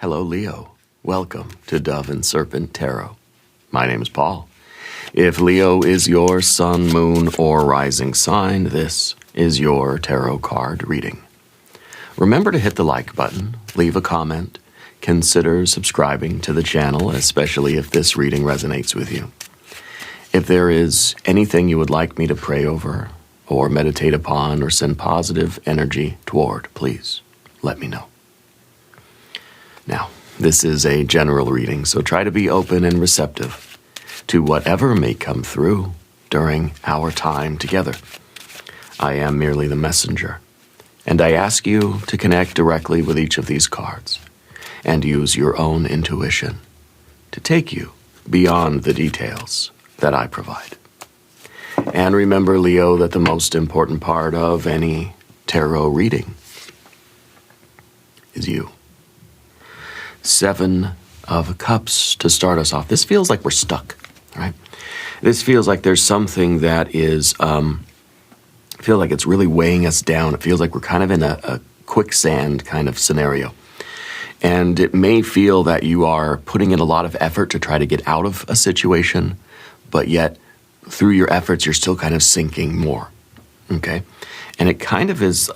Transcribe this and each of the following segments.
Hello, Leo. Welcome to Dove and Serpent Tarot. My name is Paul. If Leo is your sun, moon, or rising sign, this is your tarot card reading. Remember to hit the like button, leave a comment, consider subscribing to the channel, especially if this reading resonates with you. If there is anything you would like me to pray over, or meditate upon, or send positive energy toward, please let me know. Now, this is a general reading, so try to be open and receptive to whatever may come through during our time together. I am merely the messenger, and I ask you to connect directly with each of these cards and use your own intuition to take you beyond the details that I provide. And remember, Leo, that the most important part of any tarot reading is you. 7 of Cups to start us off. This feels like we're stuck, right? This feels like there's something that is, feel like it's really weighing us down. It feels like we're kind of in a quicksand kind of scenario. And it may feel that you are putting in a lot of effort to try to get out of a situation, but yet through your efforts, you're still kind of sinking more, okay? And it kind of is,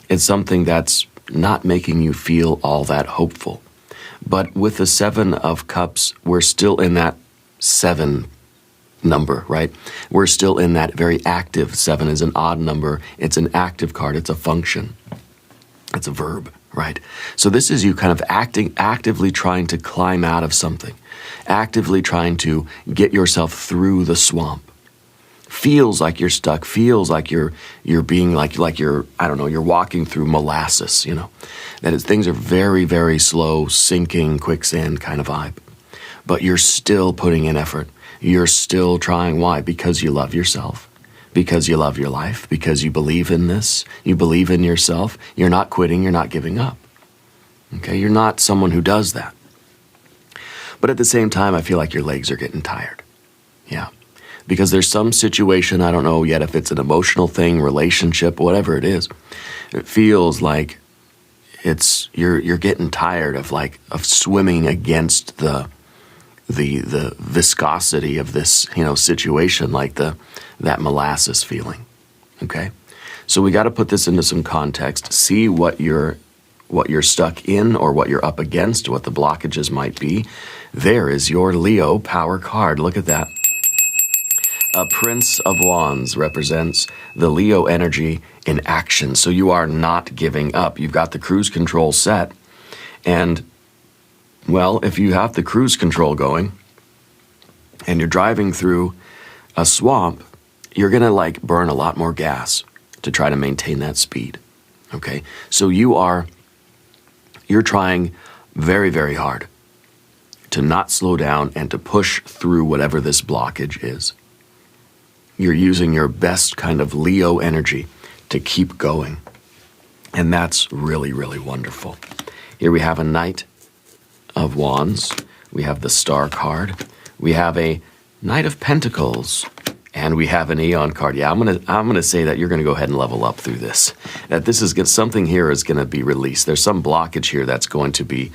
it's something that's not making you feel all that hopeful. But with the 7 of Cups, we're still in that 7 number, right? We're still in that very active. 7 is an odd number. It's an active card. It's a function. It's a verb, right? So this is you kind of actively trying to climb out of something, actively trying to get yourself through the swamp. Feels like you're stuck, feels like you're being like you're, I don't know, you're walking through molasses, you know. That is, things are very, very slow, sinking, quicksand kind of vibe. But you're still putting in effort. You're still trying. Why? Because you love yourself. Because you love your life. Because you believe in this. You believe in yourself. You're not quitting. You're not giving up. Okay? You're not someone who does that. But at the same time, I feel like your legs are getting tired. Yeah. Because there's some situation, I don't know yet if it's an emotional thing, relationship, whatever it is. It feels like you're getting tired of swimming against the viscosity of this, you know, situation, like that molasses feeling. Okay? So we got to put this into some context, see what you're stuck in or what you're up against, what the blockages might be. There is your Leo power card. Look at that. A Prince of Wands represents the Leo energy in action. So you are not giving up. You've got the cruise control set. And, well, if you have the cruise control going and you're driving through a swamp, you're going to burn a lot more gas to try to maintain that speed. Okay? So you're trying very, very hard to not slow down and to push through whatever this blockage is. You're using your best kind of Leo energy to keep going. And that's really, really wonderful. Here we have a Knight of Wands. We have the Star card. We have a Knight of Pentacles. And we have an Aeon card. Yeah, I'm gonna say that you're gonna go ahead and level up through this. That this is something here is gonna be released. There's some blockage here that's going to be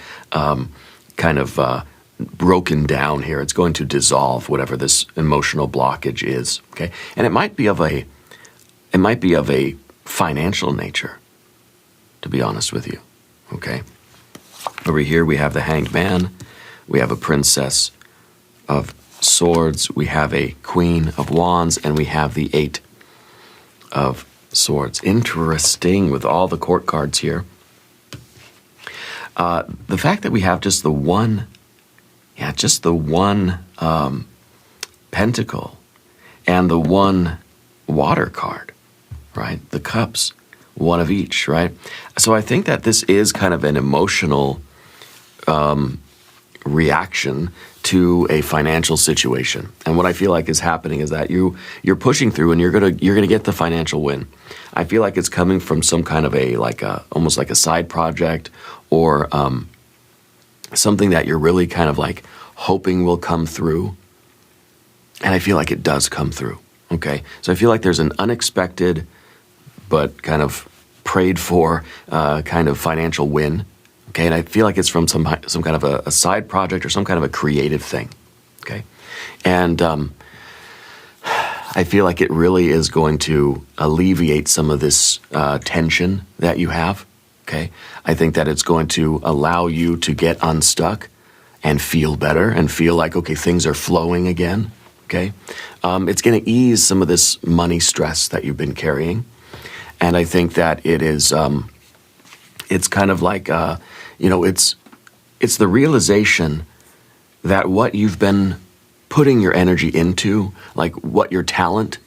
broken down here. It's going to dissolve whatever this emotional blockage is. Okay, and it might be of a financial nature, to be honest with you. Okay, over here we have the Hanged Man, we have a Princess of Swords, we have a Queen of Wands, and we have the 8 of Swords. Interesting with all the court cards here. The fact that we have just the one pentacle and the one water card, right? The cups, one of each, right? So I think that this is kind of an emotional reaction to a financial situation. And what I feel like is happening is that you're pushing through and you're gonna get the financial win. I feel like it's coming from some kind of almost like a side project or something that you're really kind of hoping will come through. And I feel like it does come through, okay? So I feel like there's an unexpected but kind of prayed for kind of financial win, Okay, and I feel like it's from some kind of a side project or some kind of a creative thing. Okay, and I feel like it really is going to alleviate some of this tension that you have. Okay, I think that it's going to allow you to get unstuck and feel better and feel like, okay, things are flowing again. Okay, it's going to ease some of this money stress that you've been carrying, and I think that it is. It's kind of like it's the realization that what you've been putting your energy into, like what your talent,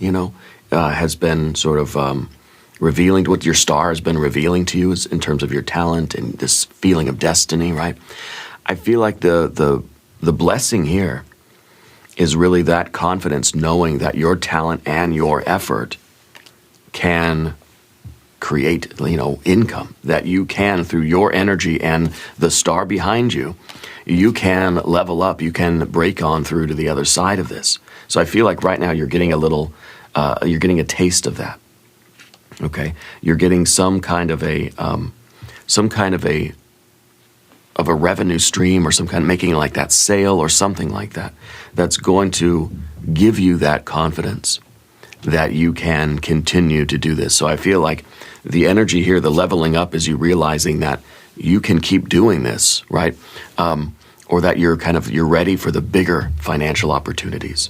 has been sort of revealing, what your star has been revealing to you is in terms of your talent and this feeling of destiny, right? I feel like the blessing here is really that confidence, knowing that your talent and your effort can create, income, that you can, through your energy and the star behind you, you can level up, you can break on through to the other side of this. So I feel like right now you're getting you're getting a taste of that. Okay, you're getting some kind of a revenue stream, or some kind of making like that sale or something like that, that's going to give you that confidence that you can continue to do this. So I feel like the energy here, the leveling up, is you realizing that you can keep doing this, right? Or that you're ready for the bigger financial opportunities.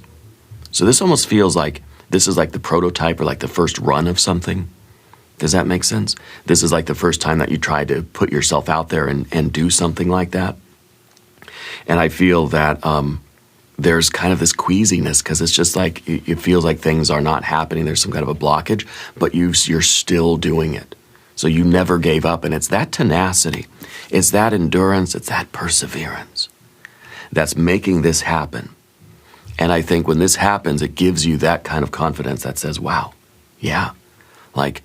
So this almost feels like this is like the prototype or like the first run of something. Does that make sense? This is like the first time that you try to put yourself out there and do something like that. And I feel that there's kind of this queasiness, because it's just like it feels like things are not happening. There's some kind of a blockage, but you're still doing it. So you never gave up, and it's that tenacity, it's that endurance, it's that perseverance that's making this happen. And I think when this happens, it gives you that kind of confidence that says, wow, yeah, like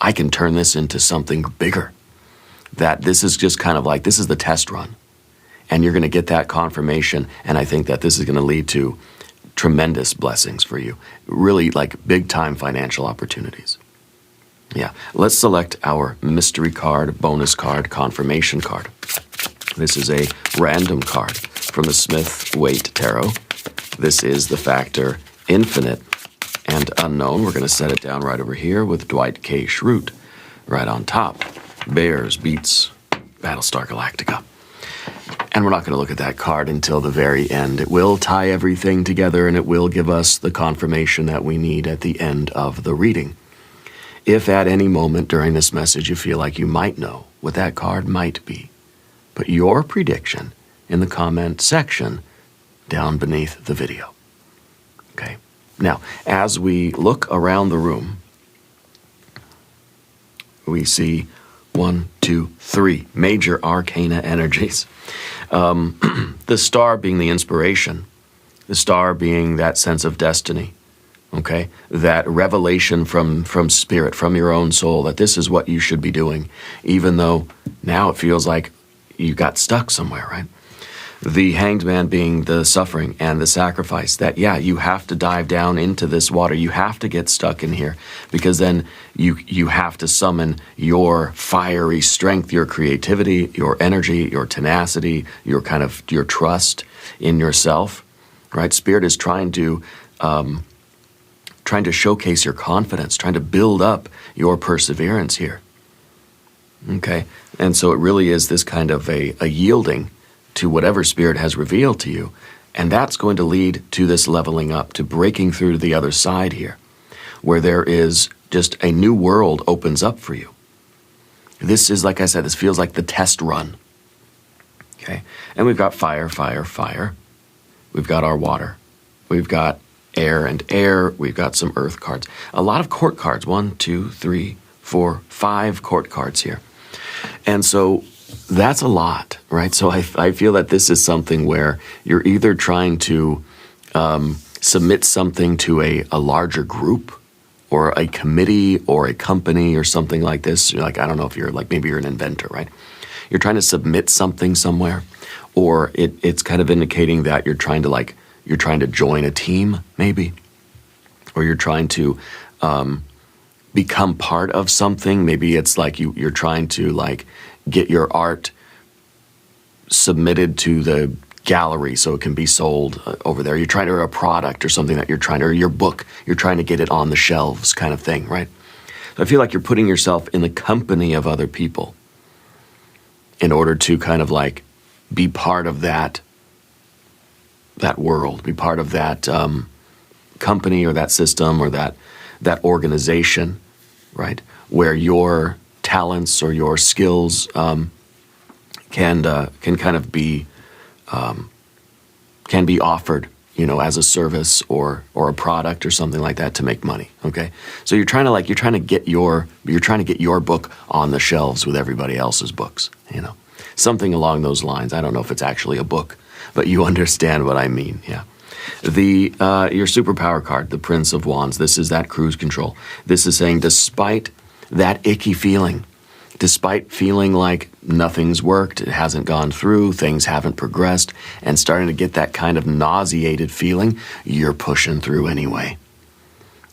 I can turn this into something bigger. That this is just kind of like, this is the test run. And you're going to get that confirmation, and I think that this is going to lead to tremendous blessings for you. Really like big time financial opportunities. Yeah, let's select our mystery card, bonus card, confirmation card. This is a random card from the Smith-Waite Tarot. This is the factor infinite and unknown. We're going to set it down right over here with Dwight K. Schrute right on top. Bears beats Battlestar Galactica. And we're not going to look at that card until the very end. It will tie everything together, and it will give us the confirmation that we need at the end of the reading. If at any moment during this message you feel like you might know what that card might be, put your prediction in the comment section down beneath the video. Okay. Now, as we look around the room, we see 1, 2, 3 major arcana energies. The star being the inspiration, the star being that sense of destiny, okay? That revelation from spirit, from your own soul, that this is what you should be doing, even though now it feels like you got stuck somewhere, right? The hanged man being the suffering and the sacrifice, that, yeah, you have to dive down into this water. You have to get stuck in here, because then you have to summon your fiery strength, your creativity, your energy, your tenacity, your trust in yourself, right? Spirit is trying to showcase your confidence, trying to build up your perseverance here. Okay, and so it really is this kind of a yielding to whatever Spirit has revealed to you, and that's going to lead to this leveling up, to breaking through to the other side here, where there is just a new world opens up for you. This is, like I said, this feels like the test run. Okay, and we've got fire, fire, fire. We've got our water. We've got air and air. We've got some earth cards. A lot of court cards. 1, 2, 3, 4, 5 court cards here. And so that's a lot, right? So I feel that this is something where you're either trying to submit something to a larger group or a committee or a company or something like this. You're like, I don't know if you're like, maybe you're an inventor, right? You're trying to submit something somewhere, or it's kind of indicating that you're trying to join a team, maybe, or you're trying to become part of something. Maybe it's like you're trying to like get your art submitted to the gallery so it can be sold over there. You're trying to, or a product or something that you're trying to, or your book, you're trying to get it on the shelves kind of thing, right? So I feel like you're putting yourself in the company of other people in order to kind of like be part of that world, be part of that company or that system or that organization, right? Where your talents or your skills can kind of be can be offered, you know, as a service or a product or something like that to make money. Okay, so you're trying to get your book on the shelves with everybody else's books, you know, something along those lines. I don't know if it's actually a book, but you understand what I mean. Yeah. Your superpower card, the Prince of Wands. This is that cruise control. This is saying, despite that icky feeling, despite feeling like nothing's worked, it hasn't gone through, things haven't progressed, and starting to get that kind of nauseated feeling, you're pushing through anyway.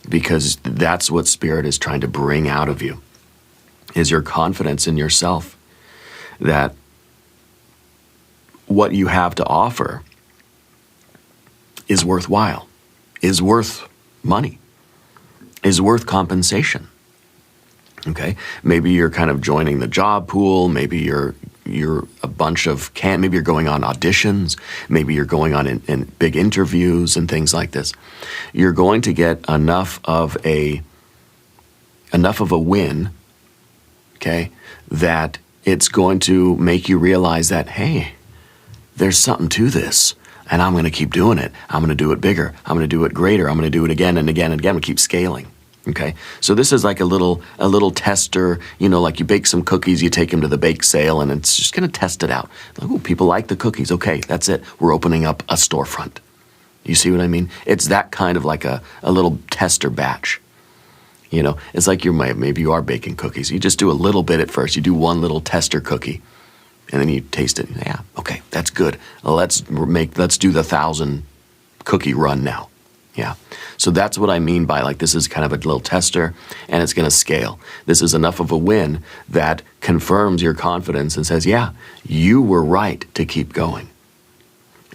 Because that's what Spirit is trying to bring out of you, is your confidence in yourself, that what you have to offer is worthwhile, is worth money, is worth compensation. Okay, maybe you're kind of joining the job pool. Maybe you're a bunch of maybe you're going on auditions. Maybe you're going on in big interviews and things like this. You're going to get enough of a win, okay, that it's going to make you realize that, hey, there's something to this, and I'm going to keep doing it. I'm going to do it bigger. I'm going to do it greater. I'm going to do it again and again and again and keep scaling. Okay, so this is like a little tester, you know, like you bake some cookies, you take them to the bake sale, and it's just going to test it out. Like, oh, people like the cookies. Okay, that's it. We're opening up a storefront. You see what I mean? It's that kind of like a little tester batch. You know, it's like maybe you are baking cookies. You just do a little bit at first. You do one little tester cookie, and then you taste it. Yeah, okay, that's good. Let's do the 1,000 cookie run now. Yeah, so that's what I mean by like this is kind of a little tester and it's going to scale. This is enough of a win that confirms your confidence and says, yeah, you were right to keep going.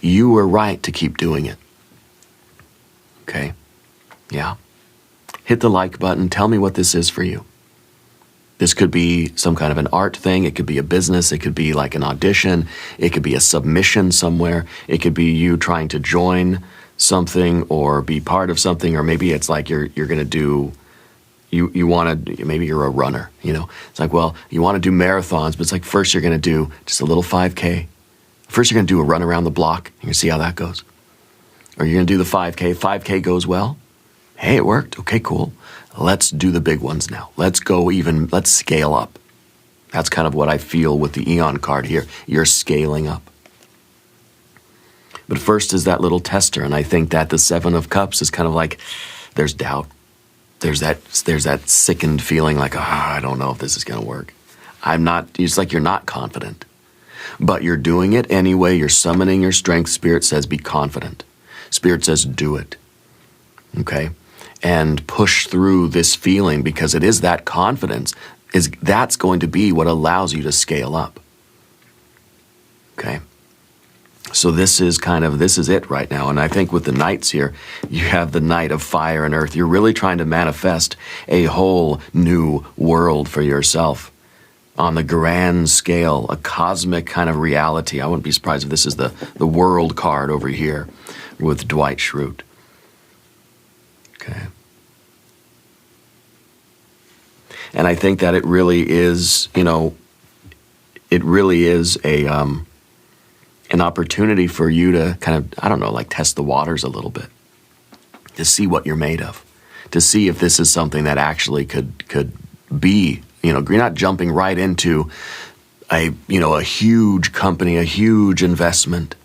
You were right to keep doing it. Okay, yeah. Hit the like button. Tell me what this is for you. This could be some kind of an art thing. It could be a business. It could be like an audition. It could be a submission somewhere. It could be you trying to join something or be part of something, or maybe it's like you're going to do, you want to, maybe you're a runner, you know. It's like, well, you want to do marathons, but it's like first you're going to do just a little 5K. First you're going to do a run around the block, and you see how that goes. Or you're going to do the 5K. 5K goes well. Hey, it worked. Okay, cool. Let's do the big ones now. Let's scale up. That's kind of what I feel with the Eon card here. You're scaling up. But first is that little tester, and I think that the Seven of Cups is kind of like, there's doubt. There's that sickened feeling like, I don't know if this is going to work. It's like you're not confident. But you're doing it anyway. You're summoning your strength. Spirit says, be confident. Spirit says, do it. Okay? And push through this feeling, because it is that confidence, that's going to be what allows you to scale up. Okay? So this is it right now. And I think with the Knights here, you have the Knight of Fire and Earth. You're really trying to manifest a whole new world for yourself on the grand scale, a cosmic kind of reality. I wouldn't be surprised if this is the World card over here with Dwight Schrute. Okay. And I think that it really is, you know, an opportunity for you to kind of, I don't know, like test the waters a little bit, to see what you're made of, to see if this is something that actually could be, you know, you're not jumping right into a huge company, a huge investment,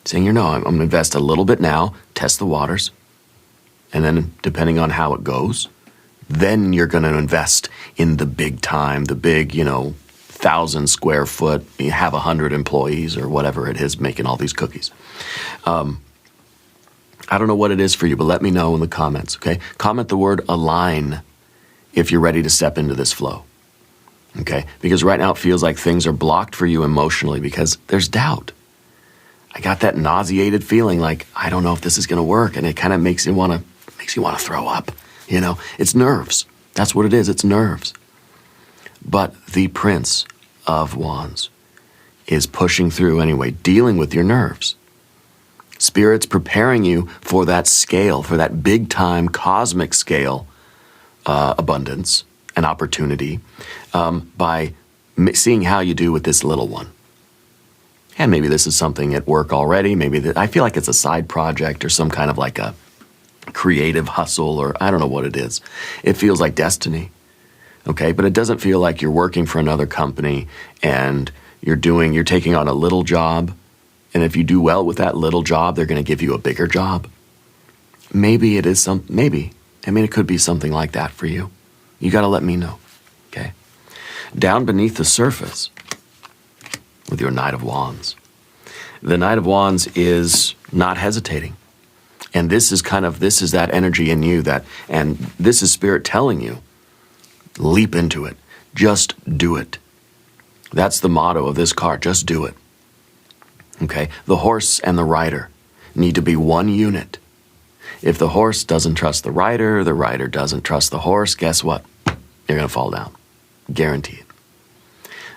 saying, I'm going to invest a little bit now, test the waters, and then depending on how it goes, then you're going to invest in the big time, the big, 1,000 square foot, you have 100 employees or whatever it is making all these cookies. I don't know what it is for you, but let me know in the comments, okay? Comment the word align if you're ready to step into this flow, Okay? Because right now it feels like things are blocked for you emotionally because there's doubt. I got that nauseated feeling like, I don't know if this is going to work. And it kind of makes you want to throw up. You know, it's nerves. That's what it is. It's nerves. But the Prince of Wands is pushing through anyway, dealing with your nerves. Spirit's preparing you for that scale, for that big time cosmic scale abundance and opportunity by seeing how you do with this little one. And maybe this is something at work already. Maybe I feel like it's a side project or some kind of like a creative hustle, or I don't know what it is. It feels like destiny, okay? But it doesn't feel like you're working for another company and you're taking on a little job, and if you do well with that little job, they're going to give you a bigger job. Maybe it is maybe. I mean, it could be something like that for you. You got to let me know, okay? Down beneath the surface, with your Knight of Wands. The Knight of Wands is not hesitating. And this is that energy in you and this is Spirit telling you, leap into it. Just do it. That's the motto of this card. Just do it. Okay? The horse and the rider need to be one unit. If the horse doesn't trust the rider doesn't trust the horse, guess what? You're going to fall down. Guaranteed.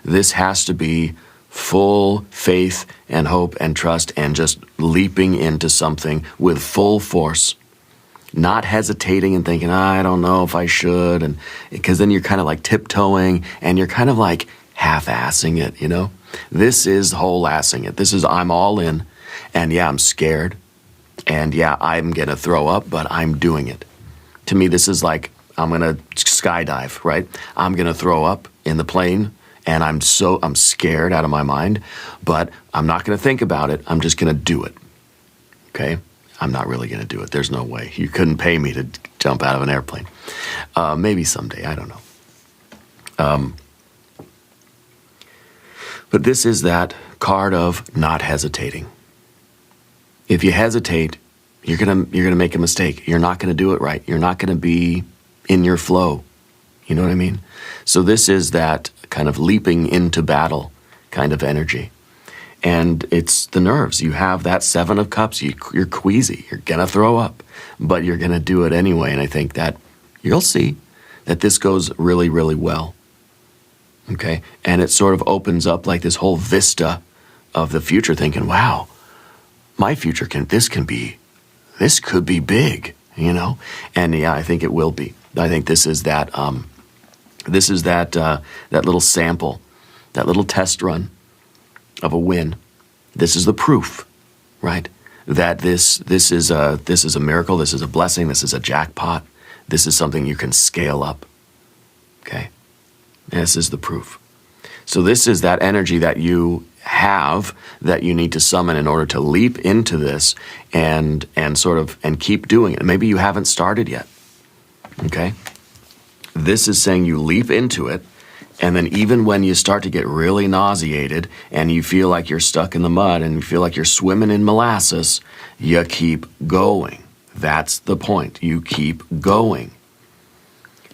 This has to be full faith and hope and trust and just leaping into something with full force, not hesitating and thinking, I don't know if I should, and because then you're kind of like tiptoeing and you're kind of like half-assing it, you know? This is whole-assing it. This is I'm all in, and yeah, I'm scared, and yeah, I'm gonna throw up, but I'm doing it. To me, this is like I'm gonna skydive, right? I'm gonna throw up in the plane, and I'm scared out of my mind, but I'm not going to think about it. I'm just going to do it. Okay? I'm not really going to do it. There's no way. You couldn't pay me to jump out of an airplane. Maybe someday. I don't know. But this is that card of not hesitating. If you hesitate, you're gonna make a mistake. You're not going to do it right. You're not going to be in your flow. You know what I mean? So this is that kind of leaping into battle kind of energy. And it's the nerves. You have that Seven of Cups. You're queasy. You're going to throw up, but you're going to do it anyway. And I think that you'll see that this goes really, really well. Okay? And it sort of opens up like this whole vista of the future, thinking, wow, my future this could be big, you know? And yeah, I think it will be. I think this is that that little sample, that little test run of a win. This is the proof, right? That this is a miracle. This is a blessing. This is a jackpot. This is something you can scale up. Okay, this is the proof. So this is that energy that you have that you need to summon in order to leap into this and keep doing it. Maybe you haven't started yet. Okay. This is saying you leap into it, and then even when you start to get really nauseated and you feel like you're stuck in the mud and you feel like you're swimming in molasses, you keep going. That's the point. You keep going.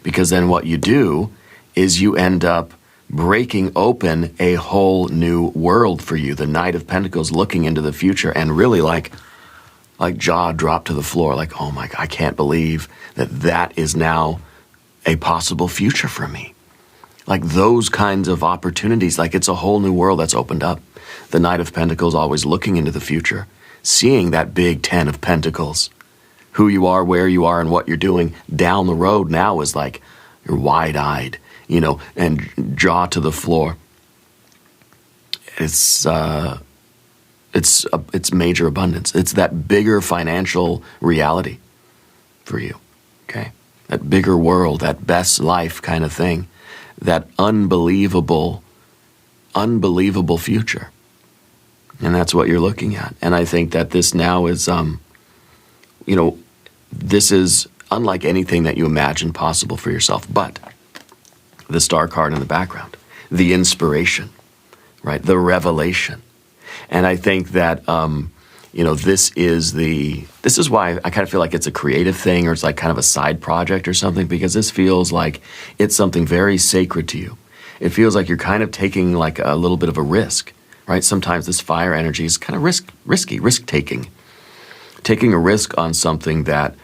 Because then what you do is you end up breaking open a whole new world for you. The Knight of Pentacles looking into the future and really like jaw dropped to the floor, like, oh my God, I can't believe that is now a possible future for me. Like those kinds of opportunities, like it's a whole new world that's opened up. The Knight of Pentacles always looking into the future, seeing that big 10 of Pentacles. Who you are, where you are, and what you're doing down the road now is like you're wide-eyed, you know, and jaw to the floor. It's major abundance. It's that bigger financial reality for you, okay? That bigger world, that best life kind of thing, that unbelievable future. And that's what you're looking at. And I think that this now is, this is unlike anything that you imagined possible for yourself. But the star card in the background, the inspiration, right? The revelation. And I think that, this is why I kind of feel like it's a creative thing or it's like kind of a side project or something, because this feels like it's something very sacred to you. it feels like you're kind of taking like a little bit of a risk, right? Sometimes this fire energy is kind of risky, risk-taking. Taking a risk on something that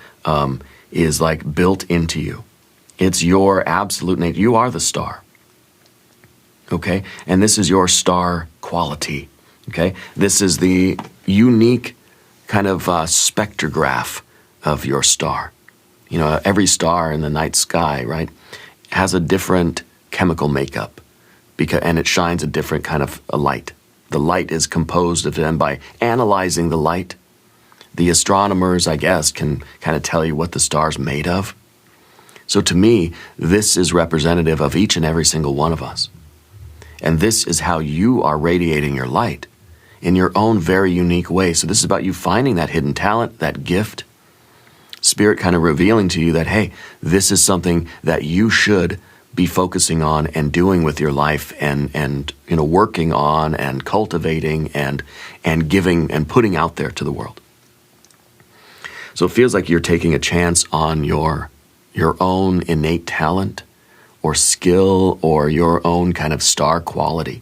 is like built into you. It's your absolute nature. You are the star, okay? And this is your star quality, okay? This is the unique kind of spectrograph of your star. You know, every star in the night sky, right, has a different chemical makeup, and it shines a different kind of a light. The light is composed of, and by analyzing the light, the astronomers, I guess, can kind of tell you what the star's made of. So to me, this is representative of each and every single one of us. And this is how you are radiating your light in your own very unique way. So this is about you finding that hidden talent, that gift, Spirit kind of revealing to you that, hey, this is something that you should be focusing on and doing with your life and you know, working on and cultivating and giving and putting out there to the world. So it feels like you're taking a chance on your own innate talent or skill or your own kind of star quality,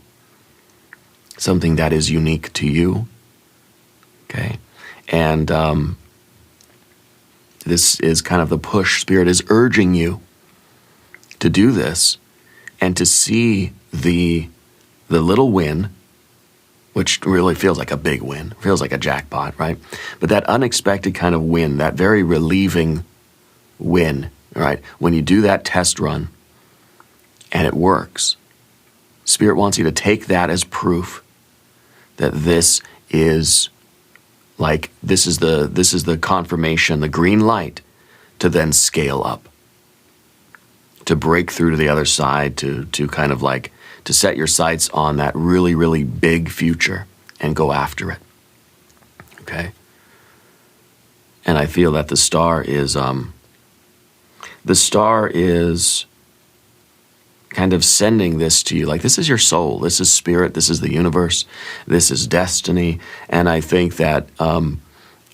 something that is unique to you, okay? And this is kind of the push. Spirit is urging you to do this and to see the little win, which really feels like a big win, feels like a jackpot, right? But that unexpected kind of win, that very relieving win, right? When you do that test run and it works, Spirit wants you to take that as proof that this is the confirmation, the green light to then scale up, to break through to the other side, to kind of like to set your sights on that really, really big future and go after it. Okay? And I feel that the star is kind of sending this to you. Like, this is your soul, this is spirit, this is the universe, this is destiny. And I think that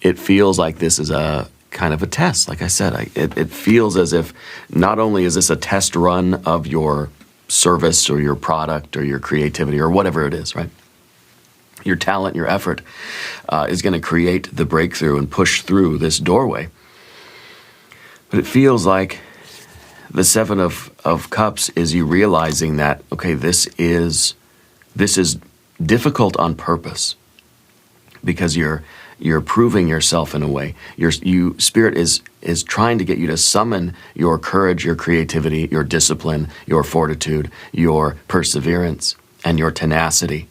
it feels like this is a kind of a test. Like I said, it feels as if not only is this a test run of your service or your product or your creativity or whatever it is, right? Your talent, your effort is going to create the breakthrough and push through this doorway. But it feels like the Seven of Cups is you realizing that, okay, this is difficult on purpose because you're proving yourself in a way. Spirit is trying to get you to summon your courage, your creativity, your discipline, your fortitude, your perseverance, and your tenacity.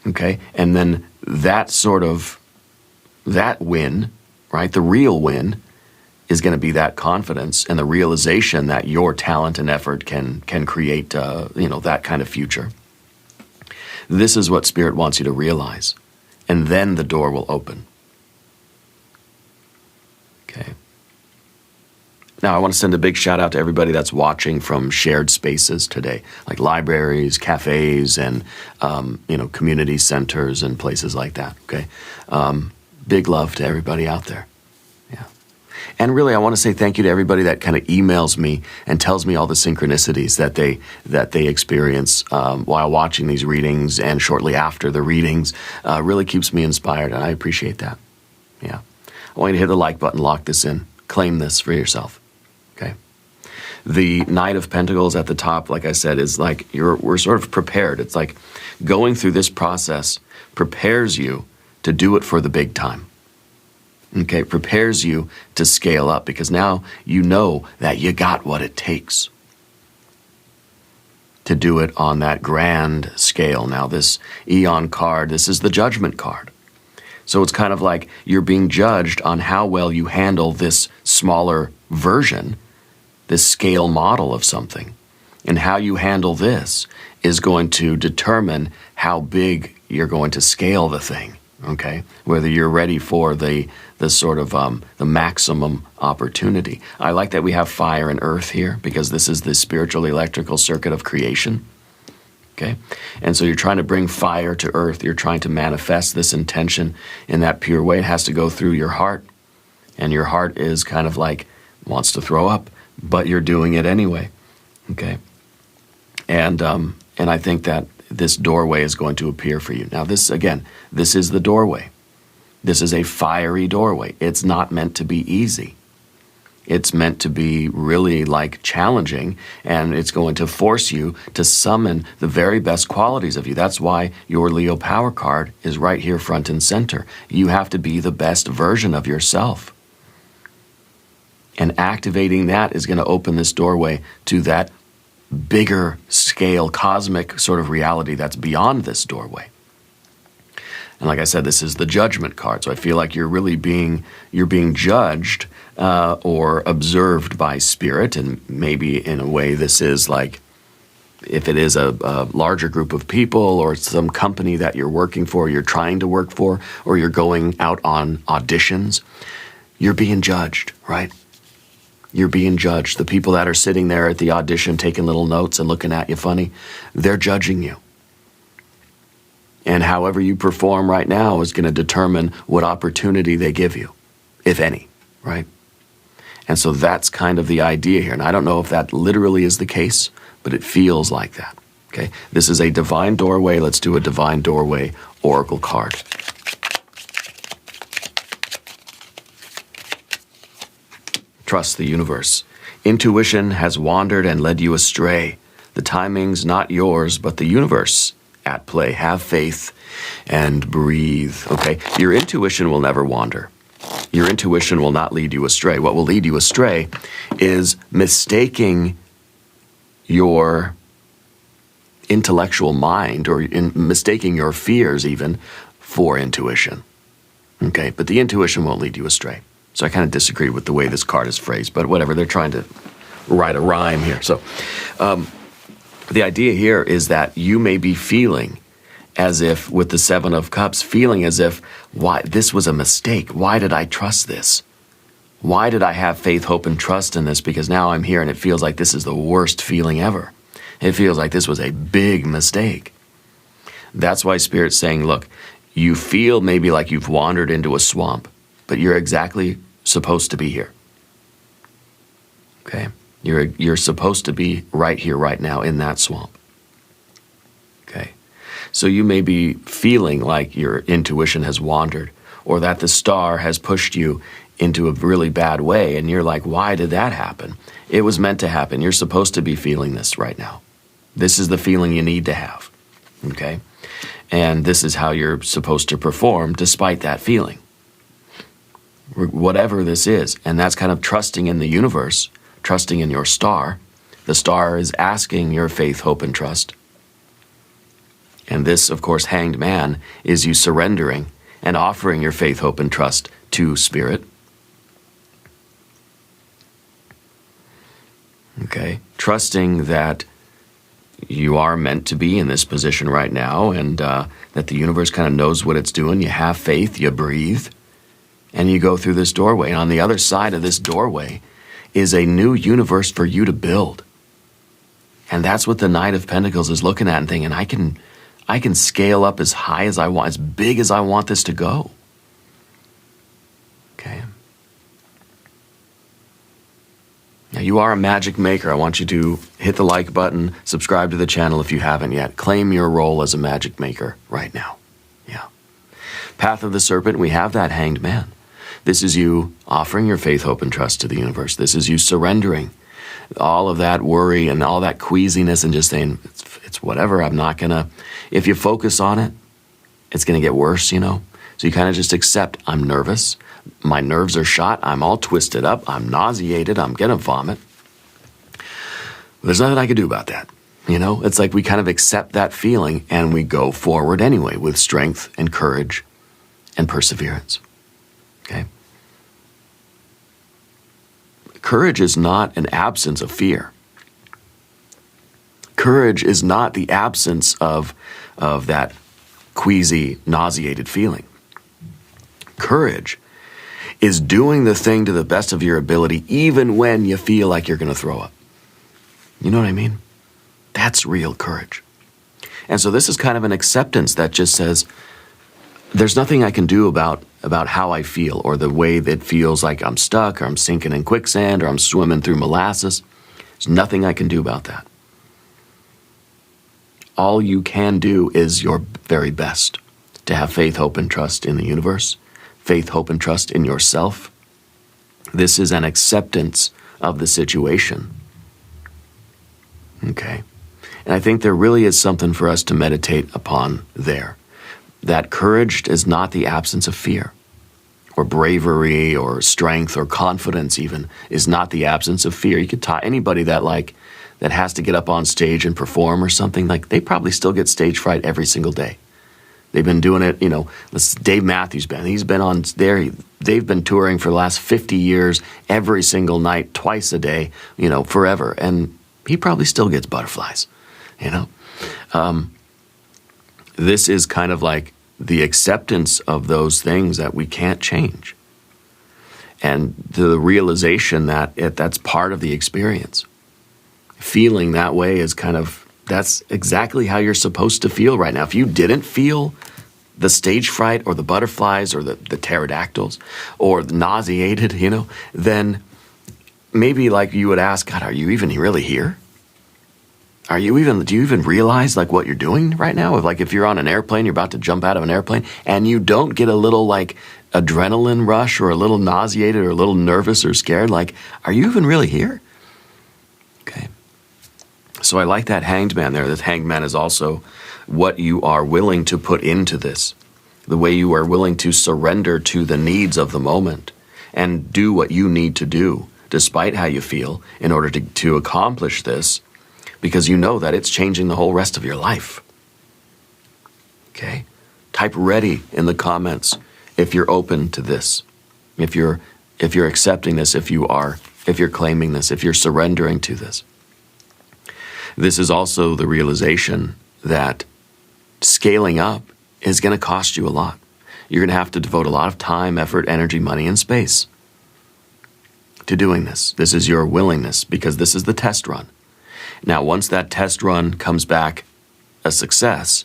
Okay? And then that win, right, the real win, is going to be that confidence and the realization that your talent and effort can create, that kind of future. This is what Spirit wants you to realize. And then the door will open. Okay. Now, I want to send a big shout out to everybody that's watching from shared spaces today, like libraries, cafes, and community centers and places like that. Okay. Big love to everybody out there. Yeah. And really, I want to say thank you to everybody that kind of emails me and tells me all the synchronicities that they experience while watching these readings and shortly after the readings. Really keeps me inspired, and I appreciate that. Yeah. I want you to hit the like button, lock this in, claim this for yourself. Okay. The Knight of Pentacles at the top, like I said, is like we're sort of prepared. It's like going through this process prepares you to do it for the big time. Okay, prepares you to scale up because now you know that you got what it takes to do it on that grand scale. Now this Eon card, this is the Judgment card. So it's kind of like you're being judged on how well you handle this smaller version, this scale model of something. And how you handle this is going to determine how big you're going to scale the thing. Okay, whether you're ready for the sort of the maximum opportunity. I like that we have fire and earth here because this is the spiritual electrical circuit of creation. Okay, and so you're trying to bring fire to earth. You're trying to manifest this intention in that pure way. It has to go through your heart, and your heart is kind of like wants to throw up, but you're doing it anyway. Okay, And I think that this doorway is going to appear for you. Now, this is the doorway. This is a fiery doorway. It's not meant to be easy. It's meant to be really like challenging, and it's going to force you to summon the very best qualities of you. That's why your Leo power card is right here front and center. You have to be the best version of yourself. And activating that is going to open this doorway to that bigger scale, cosmic sort of reality that's beyond this doorway. And like I said, this is the judgment card. So I feel like you're being judged or observed by spirit. And maybe in a way this is like, if it is a larger group of people or some company that you're working for, you're trying to work for, or you're going out on auditions, you're being judged, right? You're being judged. The people that are sitting there at the audition taking little notes and looking at you funny, they're judging you. And however you perform right now is going to determine what opportunity they give you, if any, right? And so that's kind of the idea here. And I don't know if that literally is the case, but it feels like that, okay? This is a divine doorway. Let's do a divine doorway oracle card. Trust the universe. Intuition has wandered and led you astray. The timing's not yours, but the universe at play. Have faith and breathe, okay? Your intuition will never wander. Your intuition will not lead you astray. What will lead you astray is mistaking your intellectual mind or mistaking your fears even for intuition, okay? But the intuition won't lead you astray. So I kind of disagree with the way this card is phrased, but whatever, they're trying to write a rhyme here. So the idea here is that you may be feeling as if, with the Seven of Cups, feeling as if, why this was a mistake. Why did I trust this? Why did I have faith, hope, and trust in this? Because now I'm here and it feels like this is the worst feeling ever. It feels like this was a big mistake. That's why Spirit's saying, look, you feel maybe like you've wandered into a swamp, but you're exactly supposed to be here. Okay? You're supposed to be right here, right now, in that swamp. Okay? So you may be feeling like your intuition has wandered, or that the star has pushed you into a really bad way, and you're like, why did that happen? It was meant to happen. You're supposed to be feeling this right now. This is the feeling you need to have. Okay? And this is how you're supposed to perform despite that feeling. Whatever this is. And that's kind of trusting in the universe, trusting in your star. The star is asking your faith, hope, and trust. And this, of course, Hanged Man, is you surrendering and offering your faith, hope, and trust to Spirit. Okay? Trusting that you are meant to be in this position right now, and that the universe kind of knows what it's doing. You have faith, you breathe, and you go through this doorway. And on the other side of this doorway is a new universe for you to build. And that's what the Knight of Pentacles is looking at and thinking, I can scale up as high as I want, as big as I want this to go. Okay? Now, you are a magic maker. I want you to hit the like button, subscribe to the channel if you haven't yet. Claim your role as a magic maker right now. Yeah. Path of the Serpent, we have that Hanged Man. This is you offering your faith, hope, and trust to the universe. This is you surrendering all of that worry and all that queasiness and just saying, it's whatever, I'm not going to... If you focus on it, it's going to get worse, you know? So you kind of just accept, I'm nervous, my nerves are shot, I'm all twisted up, I'm nauseated, I'm going to vomit. There's nothing I can do about that, you know? It's like we kind of accept that feeling and we go forward anyway with strength and courage and perseverance, okay? Courage is not an absence of fear. Courage is not the absence of that queasy, nauseated feeling. Courage is doing the thing to the best of your ability even when you feel like you're going to throw up. You know what I mean? That's real courage. And so this is kind of an acceptance that just says, there's nothing I can do about how I feel or the way that feels like I'm stuck or I'm sinking in quicksand or I'm swimming through molasses. There's nothing I can do about that. all you can do is your very best to have faith, hope, and trust in the universe, faith, hope, and trust in yourself. This is an acceptance of the situation. Okay? And I think there really is something for us to meditate upon there. That courage is not the absence of fear, or bravery, or strength, or confidence even, is not the absence of fear. You could talk anybody that has to get up on stage and perform or something, like they probably still get stage fright every single day. They've been doing it, Dave Matthews Band. He's been on there. They've been touring for the last 50 years, every single night, twice a day, forever. And he probably still gets butterflies, This is kind of like the acceptance of those things that we can't change. And the realization that that's part of the experience. Feeling that way is that's exactly how you're supposed to feel right now. If you didn't feel the stage fright or the butterflies or the pterodactyls or the nauseated, then maybe you would ask, God, are you even really here? Do you even realize what you're doing right now? If you're on an airplane, you're about to jump out of an airplane and you don't get a little adrenaline rush or a little nauseated or a little nervous or scared, are you even really here? Okay. So I like that hanged man there. That hanged man is also what you are willing to put into this, the way you are willing to surrender to the needs of the moment and do what you need to do, despite how you feel, in order to accomplish this, because you know that it's changing the whole rest of your life. Okay? Type ready in the comments if you're open to this, if you're accepting this, if you're claiming this, if you're surrendering to this. This is also the realization that scaling up is going to cost you a lot. You're going to have to devote a lot of time, effort, energy, money, and space to doing this. This is your willingness, because this is the test run. Now, once that test run comes back a success,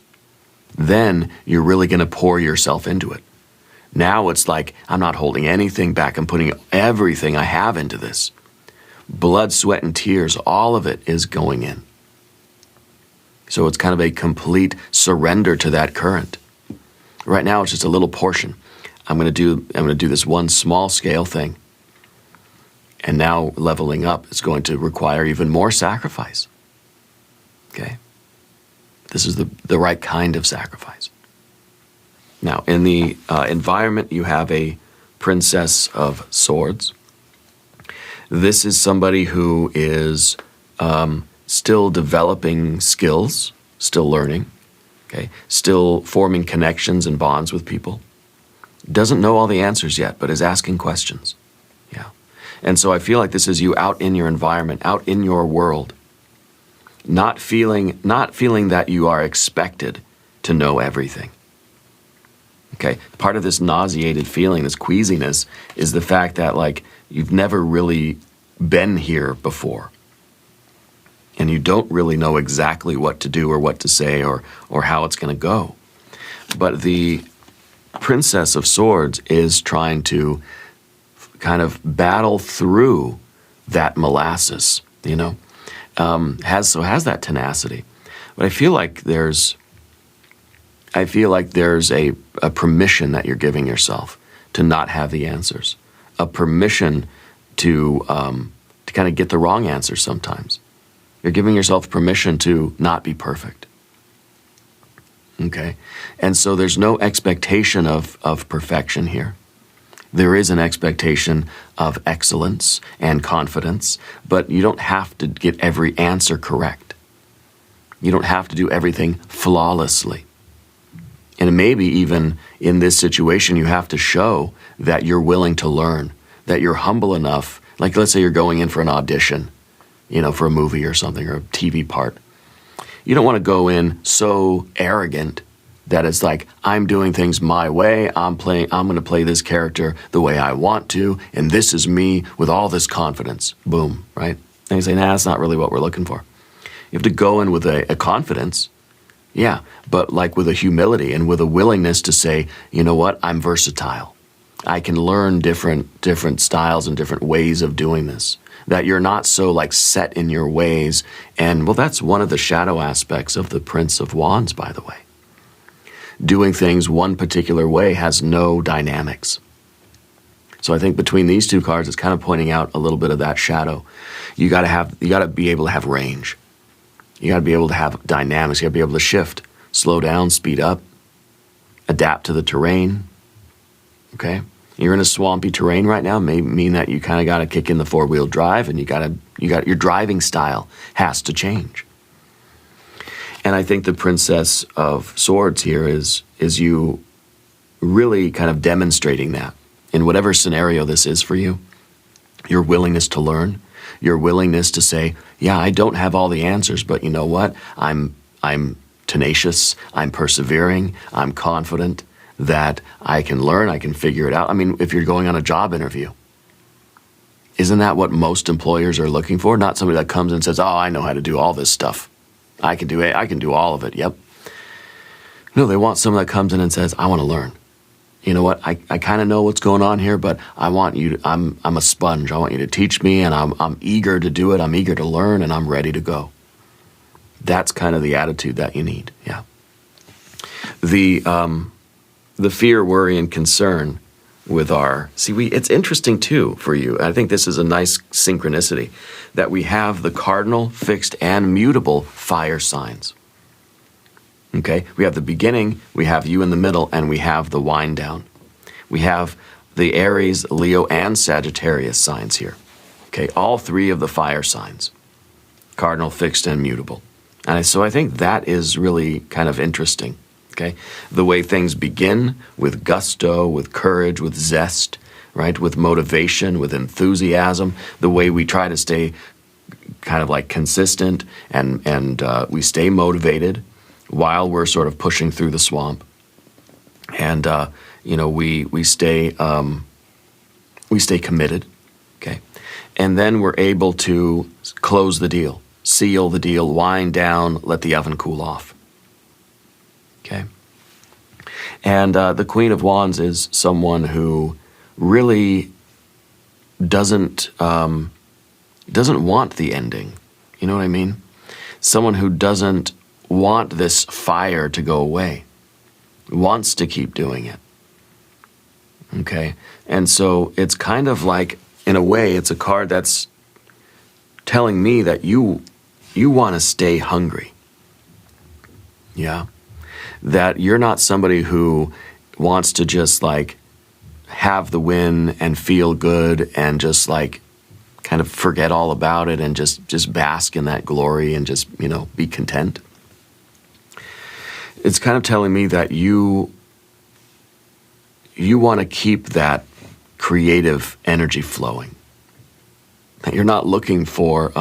then you're really going to pour yourself into it. Now it's I'm not holding anything back. I'm putting everything I have into this. Blood, sweat, and tears, all of it is going in. So it's kind of a complete surrender to that current. Right now, it's just a little portion. I'm going to do this one small scale thing. And now leveling up is going to require even more sacrifice. Okay? This is the right kind of sacrifice. Now, in the environment, you have a Princess of Swords. This is somebody who is still developing skills, still learning, okay? Still forming connections and bonds with people. Doesn't know all the answers yet, but is asking questions. Yeah. And so I feel like this is you out in your environment, out in your world, not feeling that you are expected to know everything. Okay? Part of this nauseated feeling, this queasiness, is the fact that you've never really been here before. And you don't really know exactly what to do or what to say or how it's going to go. But the Princess of Swords is trying to kind of battle through that molasses, has that tenacity. But I feel like there's a permission that you're giving yourself to not have the answers, a permission to kind of get the wrong answer sometimes. You're giving yourself permission to not be perfect. Okay? And so there's no expectation of perfection here. There is an expectation of excellence and confidence, but you don't have to get every answer correct. You don't have to do everything flawlessly. And maybe even in this situation, you have to show that you're willing to learn, that you're humble enough. Let's say you're going in for an audition, for a movie or something, or a TV part. You don't want to go in so arrogant that it's I'm doing things my way, I'm going to play this character the way I want to, and this is me with all this confidence. Boom, right? And you say, nah, that's not really what we're looking for. You have to go in with a confidence, yeah, but with a humility and with a willingness to say, you know what, I'm versatile. I can learn different styles and different ways of doing this. that you're not so like set in your ways. And well, that's one of the shadow aspects of the Prince of Wands, by the way. Doing things one particular way has no dynamics. So I think between these two cards, it's kind of pointing out a little bit of that shadow. You got to be able to have range. You got to be able to have dynamics. You got to be able to shift, slow down, speed up, adapt to the terrain. Okay? You're in a swampy terrain right now, may mean that you kind of got to kick in the four-wheel drive, and you got your driving style has to change. And I think the Princess of Swords here is you really kind of demonstrating that in whatever scenario this is for you, your willingness to learn, your willingness to say, yeah, I don't have all the answers, but you know what? I'm tenacious, I'm persevering, I'm confident that I can learn, I can figure it out. I mean, if you're going on a job interview, isn't that what most employers are looking for? Not somebody that comes and says, oh, I know how to do all this stuff. I can do it. I can do all of it. Yep. No, they want someone that comes in and says, I want to learn. You know what? I kind of know what's going on here, but I want you to, I'm a sponge. I want you to teach me, and I'm eager to do it. I'm eager to learn, and I'm ready to go. That's kind of the attitude that you need. Yeah. The fear, worry, and concern with it's interesting too for you. I think this is a nice synchronicity that we have the cardinal, fixed, and mutable fire signs. Okay, we have the beginning, we have you in the middle, and we have the wind down. We have the Aries, Leo, and Sagittarius signs here. Okay, all three of the fire signs, cardinal, fixed, and mutable. And so I think that is really kind of interesting. Okay, the way things begin with gusto, with courage, with zest, right, with motivation, with enthusiasm, the way we try to stay kind of like consistent and we stay motivated while we're sort of pushing through the swamp, and we stay committed, okay, and then we're able to close the deal, seal the deal, wind down, let the oven cool off, okay. And the Queen of Wands is someone who really doesn't want the ending. You know what I mean? Someone who doesn't want this fire to go away, wants to keep doing it. Okay? And so it's kind of like, in a way, it's a card that's telling me that you want to stay hungry. Yeah? That you're not somebody who wants to just like have the win and feel good and just like kind of forget all about it and just bask in that glory and just, be content. It's kind of telling me that you want to keep that creative energy flowing. That you're not looking for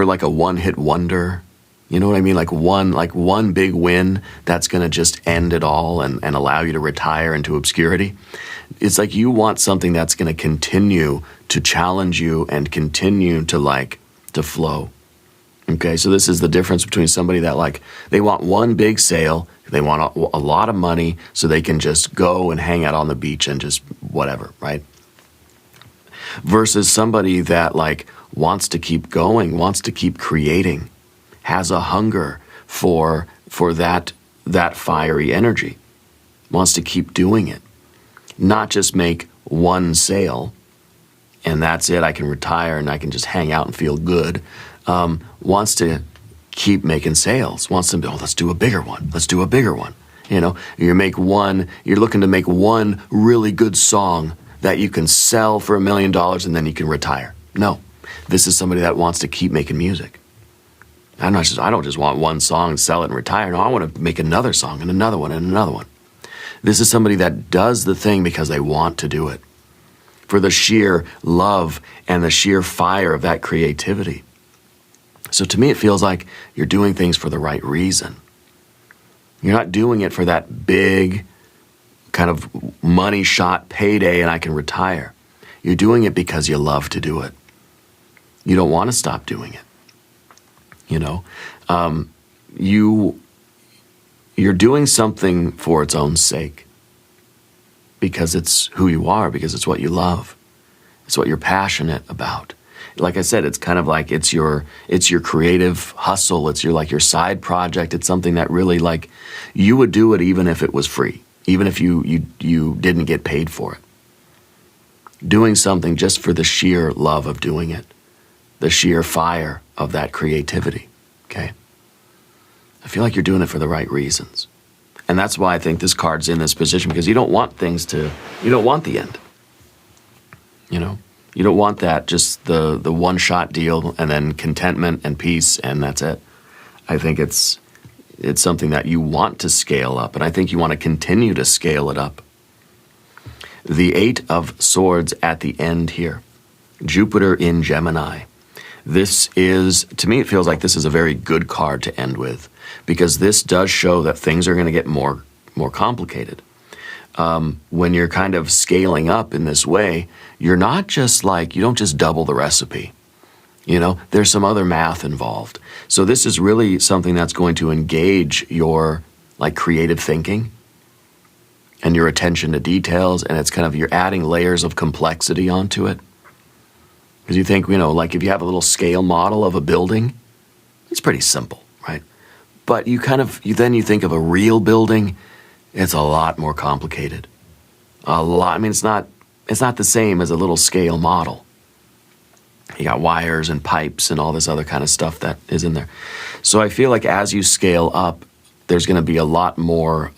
like a one-hit wonder. You know what I mean? Like one big win that's going to just end it all and allow you to retire into obscurity. It's like you want something that's going to continue to challenge you and continue to flow. Okay, so this is the difference between somebody that they want one big sale, they want a lot of money so they can just go and hang out on the beach and just whatever, right? Versus somebody that wants to keep going, wants to keep creating, has a hunger for that fiery energy, wants to keep doing it, not just make one sale and that's it, I can retire and I can just hang out and feel good. Wants to keep making sales, wants to, let's do a bigger one. You're looking to make one really good song that you can sell for $1 million and then you can retire. No, this is somebody that wants to keep making music. I don't just want one song and sell it and retire. No, I want to make another song and another one and another one. This is somebody that does the thing because they want to do it, for the sheer love and the sheer fire of that creativity. So to me, it feels like you're doing things for the right reason. You're not doing it for that big kind of money shot payday and I can retire. You're doing it because you love to do it. You don't want to stop doing it. You're doing something for its own sake. because it's who you are, because it's what you love. It's what you're passionate about. Like I said, it's kind of like it's your creative hustle. It's your side project. It's something that really like you would do it even if it was free, even if you didn't get paid for it. Doing something just for the sheer love of doing it, the sheer fire of that creativity. Okay, I feel like you're doing it for the right reasons, and that's why I think this card's in this position, because you don't want you don't want the end. You know. You don't want that, just the one-shot deal and then contentment and peace and that's it. I think it's something that you want to scale up, and I think you want to continue to scale it up. The Eight of Swords at the end here. Jupiter in Gemini. This is, to me, it feels like this is a very good card to end with, because this does show that things are going to get more complicated. When you're kind of scaling up in this way, you're not just like, you don't just double the recipe. You know, there's some other math involved. So this is really something that's going to engage your like creative thinking and your attention to details, and it's kind of, you're adding layers of complexity onto it. Because you think, you know, like if you have a little scale model of a building, it's pretty simple, right? But you think of a real building, it's a lot more complicated. A lot. I mean, it's not the same as a little scale model. You got wires and pipes and all this other kind of stuff that is in there. So I feel like as you scale up, there's going to be a lot more,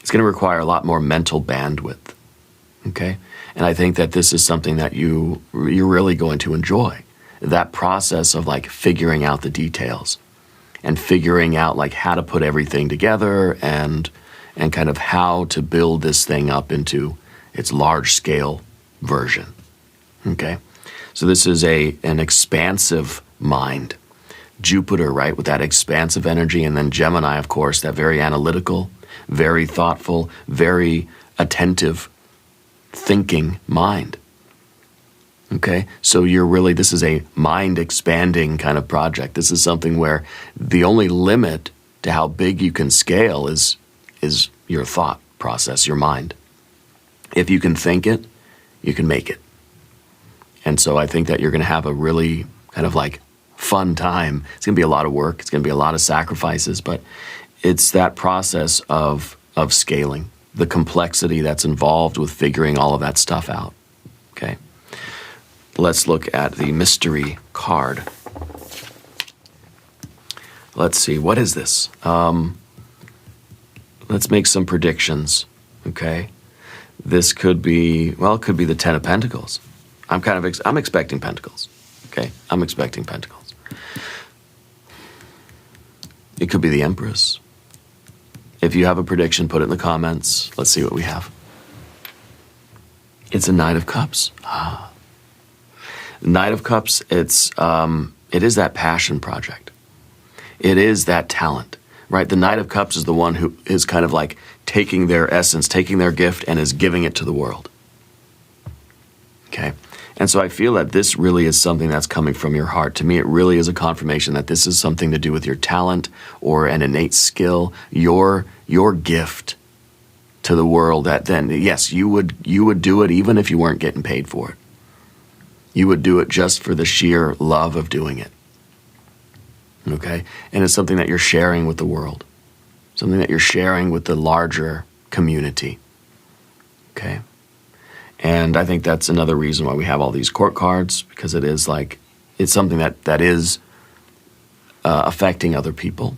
it's going to require a lot more mental bandwidth. Okay? And I think that this is something that you're really going to enjoy. That process of like figuring out the details and figuring out like how to put everything together and kind of how to build this thing up into its large-scale version, okay? So this is an expansive mind. Jupiter, right, with that expansive energy, and then Gemini, of course, that very analytical, very thoughtful, very attentive, thinking mind, okay? So this is a mind-expanding kind of project. This is something where the only limit to how big you can scale is your thought process, your mind. If you can think it, you can make it. And so I think that you're going to have a really kind of like fun time. It's going to be a lot of work. It's going to be a lot of sacrifices, but it's that process of scaling, the complexity that's involved with figuring all of that stuff out. Okay. Let's look at the mystery card. Let's see. What is this? Let's make some predictions, okay? This could be, it could be the Ten of Pentacles. I'm expecting Pentacles, okay? I'm expecting Pentacles. It could be the Empress. If you have a prediction, put it in the comments. Let's see what we have. It's a Knight of Cups. Knight of Cups, it is that passion project. It is that talent. Right, the Knight of Cups is the one who is kind of like taking their essence, taking their gift, and is giving it to the world. Okay? And so I feel that this really is something that's coming from your heart. To me, it really is a confirmation that this is something to do with your talent or an innate skill, your gift to the world, that then, yes, you would do it even if you weren't getting paid for it. You would do it just for the sheer love of doing it. Okay? And it's something that you're sharing with the world, something that you're sharing with the larger community. Okay? And I think that's another reason why we have all these court cards, because it is like, it's something that is affecting other people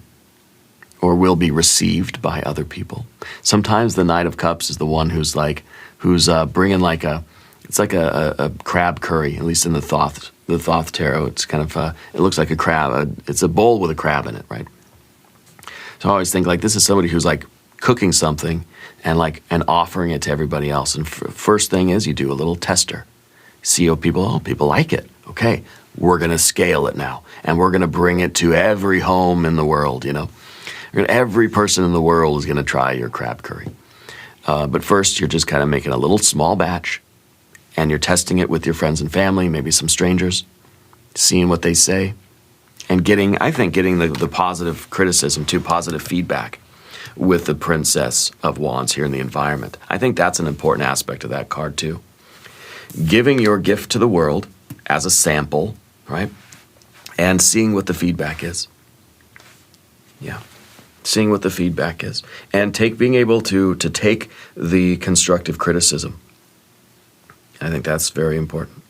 or will be received by other people. Sometimes the Knight of Cups is the one who's bringing like it's like a crab curry, at least in the Thoth Tarot. It's kind of, it looks like a crab. It's a bowl with a crab in it, right? So I always think like this is somebody who's like cooking something and offering it to everybody else. And first thing is you do a little tester. See how people like it. Okay, we're going to scale it now. And we're going to bring it to every home in the world, you know. Every person in the world is going to try your crab curry. But first, you're just kind of making a little small batch, and you're testing it with your friends and family, maybe some strangers, seeing what they say, and getting the positive criticism too, positive feedback with the Princess of Wands here in the environment. I think that's an important aspect of that card too. Giving your gift to the world as a sample, right? And seeing what the feedback is. Yeah. Seeing what the feedback is. And being able to take the constructive criticism. I think that's very important.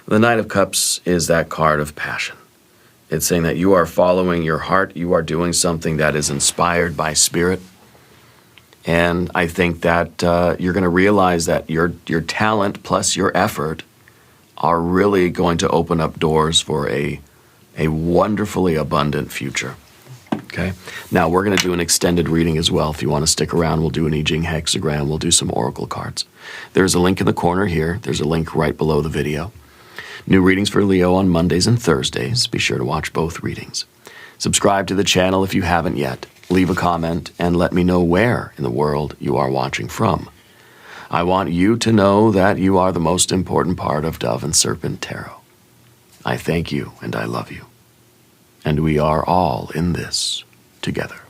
The Knight of Cups is that card of passion. It's saying that you are following your heart. You are doing something that is inspired by spirit. And I think that you're going to realize that your talent plus your effort are really going to open up doors for a wonderfully abundant future. Okay? Now, we're going to do an extended reading as well. If you want to stick around, we'll do an I Ching hexagram. We'll do some oracle cards. There's a link in the corner here. There's a link right below the video. New readings for Leo on Mondays and Thursdays. Be sure to watch both readings. Subscribe to the channel if you haven't yet. Leave a comment and let me know where in the world you are watching from. I want you to know that you are the most important part of Dove and Serpent Tarot. I thank you and I love you. And we are all in this together.